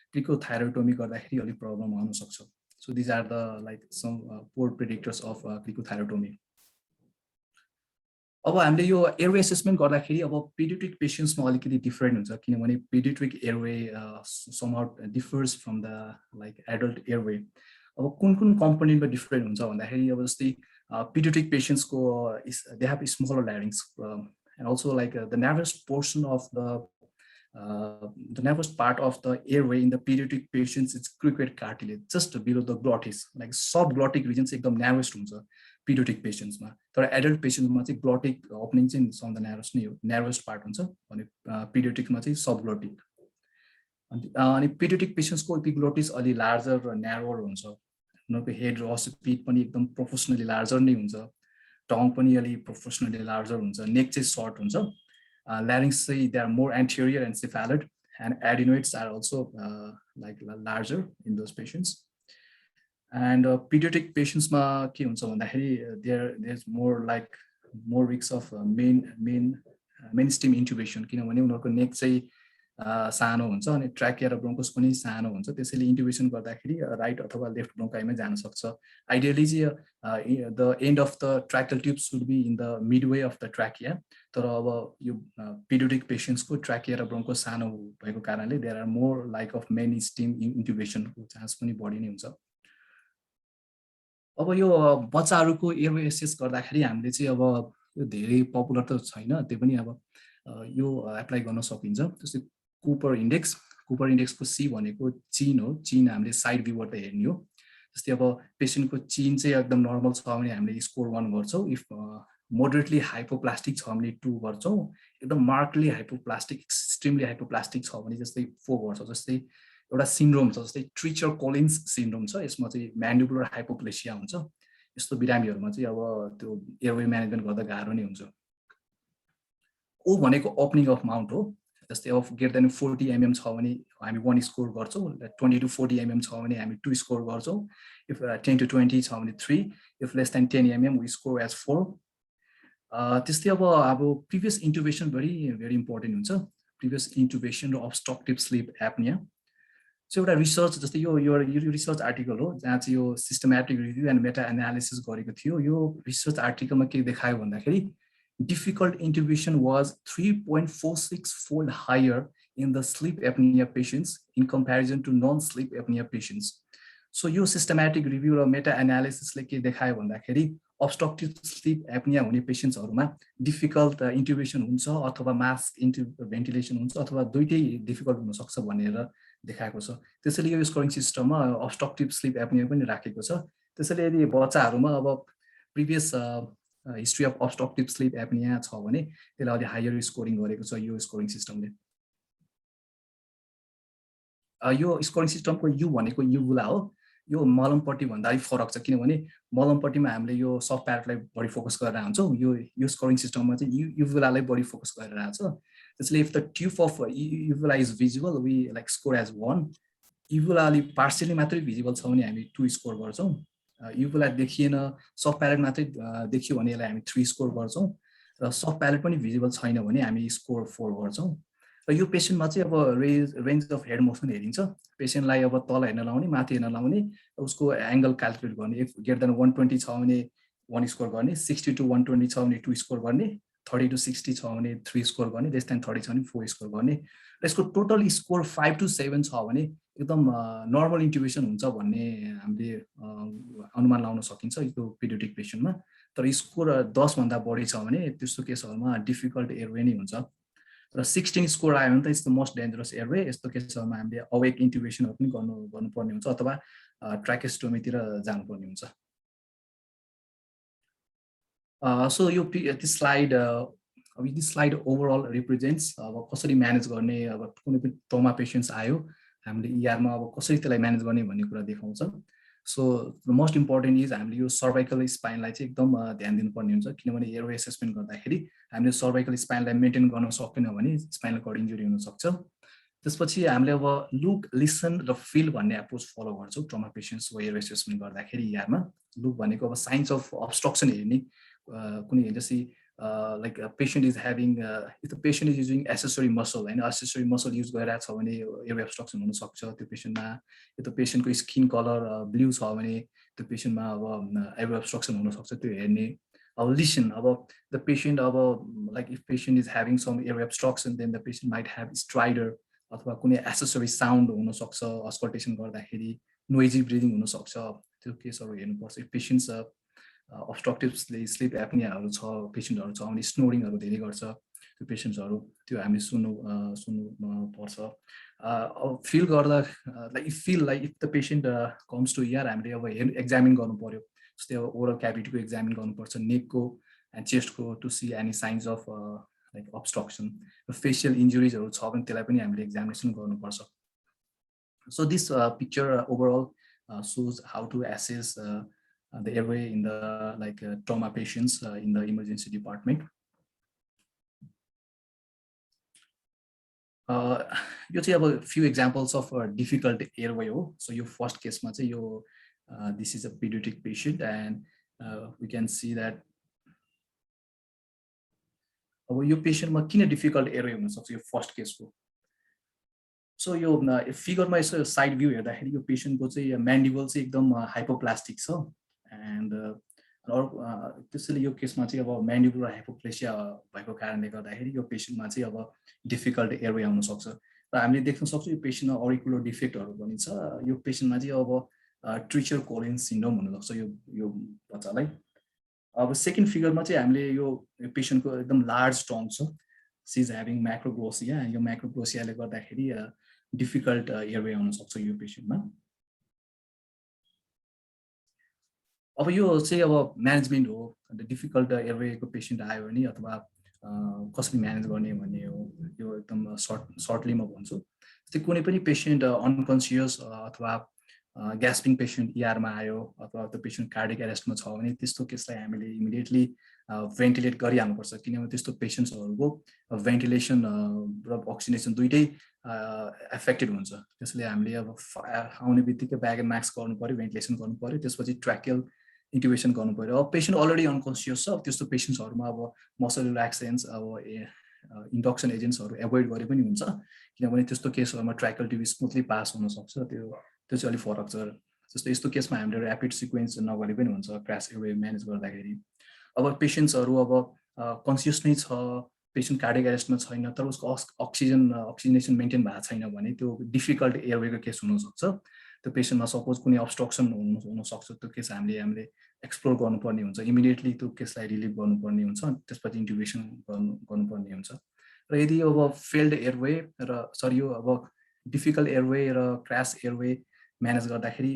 क्रिकोथाइरोटोमी गर्दाखेरि अलि प्रब्लम आउन सक्छ। So these are the like some poor predictors of cricothyrotomy. अब हामीले यो एयरवे असेसमेन्ट गर्दाखेरि अब पेडियाट्रिक पेशेन्ट्समा अलिकति डिफरेन्ट हुन्छ, किनभने paediatric airway somehow differs from the like adult airway. अब कुन कम्पोनेन्टमा डिफरेन्ट हुन्छ भन्दाखेरि अब जस्तै पेडियाट्रिक पेशेन्ट्सको they have smaller larynx and also like the nervous portion of the nervous part of the airway in the pediatric patients is cricoid cartilage just below the glottis, like subglottic region चाहिँ एकदम narrowest हुन्छ pediatric patients मा। तर adult patients मा चाहिँ glottic opening चाहिँ some the narrowest part हुन्छ भने pediatric मा चाहिँ subglottic। अनि pediatric patients को epiglottis अलि larger र narrower हुन्छ। उनीहरुको head र occiput पनि एकदम proportionally larger नै हुन्छ, tongue पनि अलि proportionally larger हुन्छ, neck चाहिँ short हुन्छ। Larynx say they are more anterior and cephalad, and adenoids are also like larger in those patients. And pediatric patients ma ke huncha bhandakari there's more risks of mainstem intubation, किनभने उनीहरुको neck चाहिँ सानो हुन्छ अनि ट्र्याकिया र ब्रोन्कोस पनि सानो हुन्छ, त्यसैले इन्ट्युबेसन गर्दाखेरि राइट अथवा लेफ्ट ब्रोन्काइमा जान सक्छ। आइडियली चाहिँ the end of the tracheal tube should be in the midway of the trachea, तर अब यो पेडियाट्रिक पेशेन्ट्सको ट्र्याकिया र ब्रोन्कोस सानो भएको कारणले there are more like of main stem इन्ट्युबेसनको चान्स पनि बढी नै हुन्छ। अब यो बच्चाहरुको एयरवे एसेस गर्दाखेरि हामीले चाहिँ अब यो धेरै पपुलर त छैन, त्यो पनि अब यो एप्लाई गर्न सकिन्छ। जस्तै कुपर इन्डेक्सको सी भनेको चिन हो, चिन हामीले साइड भ्यूबाट हेर्ने हो। जस्तै अब पेशेन्टको चिन चाहिँ एकदम नर्मल छ भने हामीले स्कोर 1 गर्छौं, इफ मोडरेटली हाइपोप्लास्टिक छ भने 2 गर्छौं, एकदम मार्कली हाइपोप्लास्टिक एक्सट्रिमली हाइपोप्लास्टिक छ भने जस्तै 4 गर्छौं। जस्तै एउटा सिन्ड्रोम छ जस्तै ट्रिचर कोलिन्स सिन्ड्रोम छ, यसमा चाहिँ म्यान्डिबुलर हाइपोप्लेसिया हुन्छ। यस्तो बिरामीहरुमा चाहिँ अब त्यो एयरवे म्यानेजमेन्ट गर्दा गाह्रो नै हुन्छ। ओ भनेको ओपनिङ अफ माउथ हो, जस्तै अब ग्रेटर देन 40 mm छ भने हामी 1 स्कोर गर्छौं, 20 to 40 mm छ भने हामी 2 स्कोर गर्छौं, इफ 10 to 20 छ भने 3, if less than 10 mm we score as 4। त्यस्तै अब प्रिभियस इन्ट्युबेसन भेरी इम्पोर्टेन्ट हुन्छ, प्रिभियस इन्ट्युबेसन र obstructive sleep apnea। सो एउटा रिसर्च जस्तै यो रिसर्च आर्टिकल हो जहाँ चाहिँ यो systematic review and Meta analysis गरेको थियो। यो रिसर्च आर्टिकलमा के देखायो भन्दाखेरि difficult intubation was 3.46 fold higher in the sleep apnea patients in comparison to non-sleep apnea patients. So यो सिस्टमेटिक रिभ्यू र मेटा एनालिसिसले के देखायो भन्दाखेरि obstructive sleep apnea हुने पेशेन्ट्सहरुमा डिफिकल्ट इन्ट्युबेसन हुन्छ अथवा मास्क भेन्टिलेसन हुन्छ अथवा दुईटै डिफिकल्ट हुन सक्छ भनेर देखाएको छ। त्यसैले यो स्कोरिङ सिस्टममा obstructive sleep apnea पनि राखेको छ। त्यसैले यदि बच्चाहरुमा अब previous history of obstructive sleep apnea छ भने त्यसलाई अलि हायर स्कोरिङ गरेको छ यो स्कोरिङ सिस्टमले। यो स्कोरिङ सिस्टमको यु भनेको युबुला हो। यो मलमपट्टी भन्दा अलि फरक छ किनभने मलमपट्टीमा हामीले यो सफ्ट प्यालेटलाई बढी फोकस गरेर हुन्छौं। यो स्कोरिङ सिस्टममा चाहिँ युबुलालाई बढी फोकस गरेर आछ। त्यसैले if the tube of युबुला is visible we like score as 1। युबुला अलि पार्शियली मात्रै भिजिबल छ भने हामी 2 स्कोर गर्छौं। युबुला देखिएन सफ्ट प्यालेट मात्रै देखियो भने यसलाई हामी 3 स्कोर गर्छौं र सफ्ट प्यालेट पनि भिजिबल छैन भने हामी स्कोर 4 गर्छौं। र यो पेशेन्टमा चाहिँ अब रेन्ज अफ हेड मोसन हेरिन्छ। पेशेन्टलाई अब तल हेर्न लाउने माथि हेर्न लाउने उसको एंगल क्याल्कुलेट गर्ने। इफ ग्रेटर देन 120 छ भने 1 स्कोर गर्ने, 60 to 120 छ भने 2 स्कोर गर्ने, 30 to 60 छ भने 3 स्कोर गर्ने, लेस देन 30 छ भने 4 स्कोर गर्ने। र यसको टोटल स्कोर 5 to 7 छ भने एकदम नर्मल इन्ट्युबेसन हुन्छ भन्ने हामीले अनुमान लगाउन सकिन्छ यो पेडियाट्रिक पेशेन्टमा। तर स्कोर 10 भन्दा बढी छ भने त्यस्तो केसहरुमा डिफिकल्ट एयरवे नै हुन्छ। र 16 स्कोर आयो भने त it's the most dangerous airway. यस्तो केसहरुमा हामीले अवेक इन्ट्युबेसनहरु पनि गर्नुपर्ने हुन्छ अथवा ट्र्याकेस्टोमीतिर जानुपर्ने हुन्छ। So this slide overall represents अब कसरी म्यानेज गर्ने। अब कुनै पनि ट्रमा पेशेन्ट्स आयो हामीले ER मा अब कसरी त्यसलाई म्यानेज गर्ने भन्ने कुरा देखाउँछ। So the most important is हामीले यो सर्वाइकल स्पाइनलाई चाहिँ एकदम ध्यान दिनुपर्ने हुन्छ किनभने एयरवे एसेसमेन्ट गर्दाखेरि हामीले सर्वाइकल स्पाइनलाई मेन्टेन गर्न सकेन भने स्पाइनल कर्ड इन्जुरी हुन सक्छ। त्यसपछि हामीले अब लुक लिसन र फिल भन्ने एप्रोच फलो गर्छौं ट्रमा पेशेन्ट्सको एयरवे एसेसमेन्ट गर्दाखेरि ER मा। लुक भनेको अब साइन्स अफ obstruction हेर्ने कुनै जस्तै like a patient is having if the patient is using accessory muscle and accessory muscle use गरिरहेको छ भने एयरवे obstruction हुन सक्छ त्यो पेशेन्टमा। if the patient को स्किन कलर ब्लू छ भने त्यो पेशेन्टमा अब एयरवे obstruction हुन सक्छ त्यो हेर्ने। अब लिसन अब the patient अब like if patient is having some airway obstruction then the patient might have stridor अथवा कुनै accessory sound हुन सक्छ अस्कल्टेसन गर्दाखेरि noisy breathing हुन सक्छ त्यो केसहरु हेर्नुपर्छ। if patients obstructive sleep apneaहरु छ पेशेन्टहरु छ भने स्नोरिङहरु धेरै गर्छ त्यो पेशेन्ट्सहरु त्यो हामी सुन्नु पर्छ। अब फिल गर्दा like if the patient comes to ER हामीले अब एक्जामिन गर्नु पर्यो। जस्तै अब ओरल क्याभिटीको एक्जामिन गर्नुपर्छ, नेकको एन्ड चेस्टको to see any signs of like obstruction। Facial इन्जुरीजहरु छ भने त्यसलाई पनि हामीले एक्जामिनेसन गर्नुपर्छ। So this picture overall shows how to assess the airway in the like trauma patients in the emergency department. You see a few examples of difficult airway. So your first case, this is a pediatric patient, and we can see that your patient ma difficult airway so your first case. So your figure my side view here, your patient goes a mandible hypoplastic so. And त्यसैले यो केसमा चाहिँ अब म्यान्डिबुलर hypoplasia भएको कारणले गर्दाखेरि यो पेशेन्टमा चाहिँ अब डिफिकल्ट एयरवे आउन सक्छ र हामीले देख्न सक्छौं यो पेशेन्टमा अरिकुलर डिफेक्टहरु पनि छ। यो पेशेन्टमा चाहिँ अब ट्रिचर कोलिन सिन्ड्रोम हुन सक्छ यो बच्चालाई। अब सेकेन्ड फिगरमा चाहिँ हामीले यो पेशेन्टको एकदम लार्ज टङ छ, सी इज ह्याभिङ म्याक्रोग्लोसिया। यो म्याक्रोग्लोसियाले गर्दाखेरि डिफिकल्ट एयरवे आउन सक्छ यो पेशेन्टमा। अब यो चाहिँ अब म्यानेजमेन्ट हो, डिफिकल्ट एयरवेको पेशेन्ट आयो भने अथवा कसरी म्यानेज गर्ने भन्ने हो। यो एकदम सर्टली म भन्छु। जस्तै कुनै पनि पेशेन्ट अनकन्सियस अथवा ग्यास्पिङ पेशेन्ट ER मा आयो अथवा त्यो पेशेन्ट कार्डियक एरेस्टमा छ भने त्यस्तो केसलाई हामीले इमिडिएटली भेन्टिलेट गरिहाल्नुपर्छ किनभने त्यस्तो पेशेन्ट्सहरुको भेन्टिलेसन र अक्सिजनेसन दुईटै एफेक्टेड हुन्छ। त्यसैले हामीले अब आउने बित्तिकै ब्याग एन्ड मास्क गर्नु पर्यो, भेन्टिलेसन गर्नु पर्यो, त्यसपछि ट्र्याकियल इन्ट्युबेसन गर्नु पर्यो। अब पेशेन्ट अलरेडी अनकन्सियस छ, त्यस्तो पेशेन्ट्सहरुमा अब मसल रिल्याक्सेन्स अब इन्डक्सन एजेन्ट्सहरु एभोइड गरे पनि हुन्छ किनभने त्यस्तो केसहरुमा ट्र्याकियल ट्युब स्मुथली पास हुन सक्छ। त्यो चाहिँ अलि फरक छ। जस्तो यस्तो केसमा हामीले र्यापिड सिक्वेन्स नगरे पनि हुन्छ क्र्यास एयरवे म्यानेज गर्दाखेरि। अब पेशेन्ट्सहरु अब कन्सियस नै छ, पेशेन्ट कार्डियक एरेस्टमा छैन तर उसको अक्सिजनेसन मेन्टेन भएको छैन भने त्यो डिफिकल्ट एयरवेको केस हुनसक्छ। त्यो पेशेन्टमा सपोज कुनै अब्स्ट्रक्सन हुनसक्छ, त्यो केस हामीले एक्सप्लोर गर्नुपर्ने हुन्छ, इमिडिएटली त्यो केसलाई रिलिभ गर्नुपर्ने हुन्छ, त्यसपछि इन्ट्युबेसन गर्नुपर्ने हुन्छ। र यदि अब फेल्ड एयरवे र सरी यो अब डिफिकल्ट एयरवे र क्रास एयरवे म्यानेज गर्दाखेरि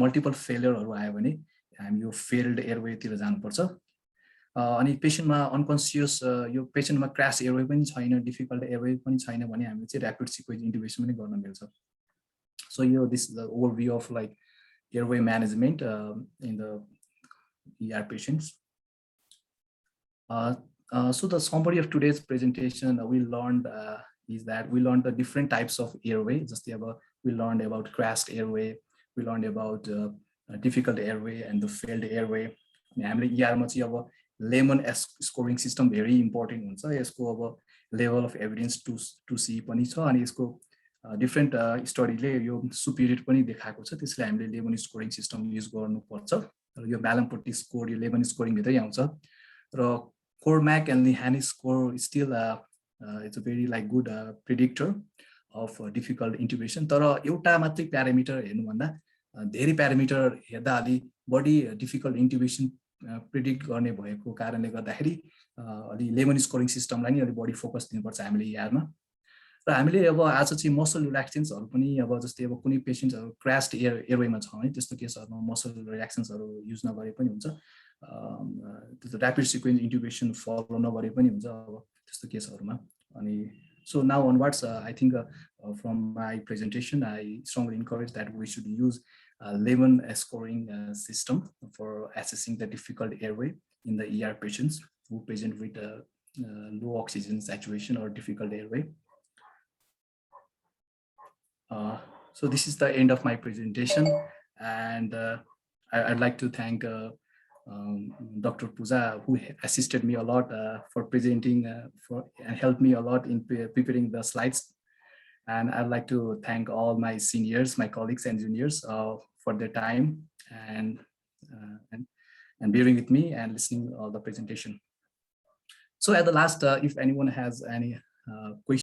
मल्टिपल फेलियरहरू आयो भने हामी यो फेल्ड एयरवेतिर जानुपर्छ। अनि पेशेन्टमा अनकन्सियस यो पेशेन्टमा क्रास एयरवे पनि छैन, डिफिकल्ट एयरवे पनि छैन भने हामीले चाहिँ ऱ्यापिड सिक्वेन्स इन्ट्युबेसन पनि गर्न मिल्छ। सो यो this is the overview of like airway management in the ER patients. So the summary of today's presentation we learned is that we learned the different types of airway. Just we learned about crashed airway, we learned about difficult airway and the failed airway. ER ma chai aba Lehane scoring system very important huncha, यसको अब level of evidence to see पनि छ, अनि यसको different स्टडीले यो Superior पनि देखाएको छ, त्यसले हामीले लेमन स्कोरिङ सिस्टम युज गर्नुपर्छ। र यो ब्यालमपट्टि स्कोर यो लेमन स्कोरिङ भित्रै आउँछ। र Cormack and Lehane score still it's a very like good predictor of difficult intubation. तर एउटा मात्रै प्यारामिटर हेर्नुभन्दा धेरै प्यारामिटर हेर्दा अलि बढी डिफिकल्ट इन्ट्युबेसन प्रिडिक्ट गर्ने भएको कारणले गर्दाखेरि अलि लेमन स्कोरिङ सिस्टमलाई नि अलि बढी फोकस दिनुपर्छ हामीले ER-मा। र हामीले अब आज चाहिँ मसल रिल्याक्सेन्सहरू पनि अब जस्तै अब कुनै पेसेन्ट्सहरू क्रास्ड एयरवेमा छ भने त्यस्तो केसहरूमा मसल रिल्याक्सेन्सहरू युज नगरे पनि हुन्छ, त्यस्तो ऱ्यापिड सिक्वेन्स इन्ट्युबेसन फलो नगरे पनि हुन्छ अब त्यस्तो केसहरूमा। अनि so now onwards I think from my presentation I strongly encourage that we should use LEMON scoring system for assessing the difficult airway in the ER patients who present with low oxygen saturation or difficult airway. So this is the end of my presentation, and I'd like to thank Dr. Puja, who assisted me a lot for presenting and helped me a lot in preparing the slides. And I'd like to thank all my seniors, my colleagues and juniors for their time and bearing with me and listening all the presentation. So at the last, if anyone has any questions,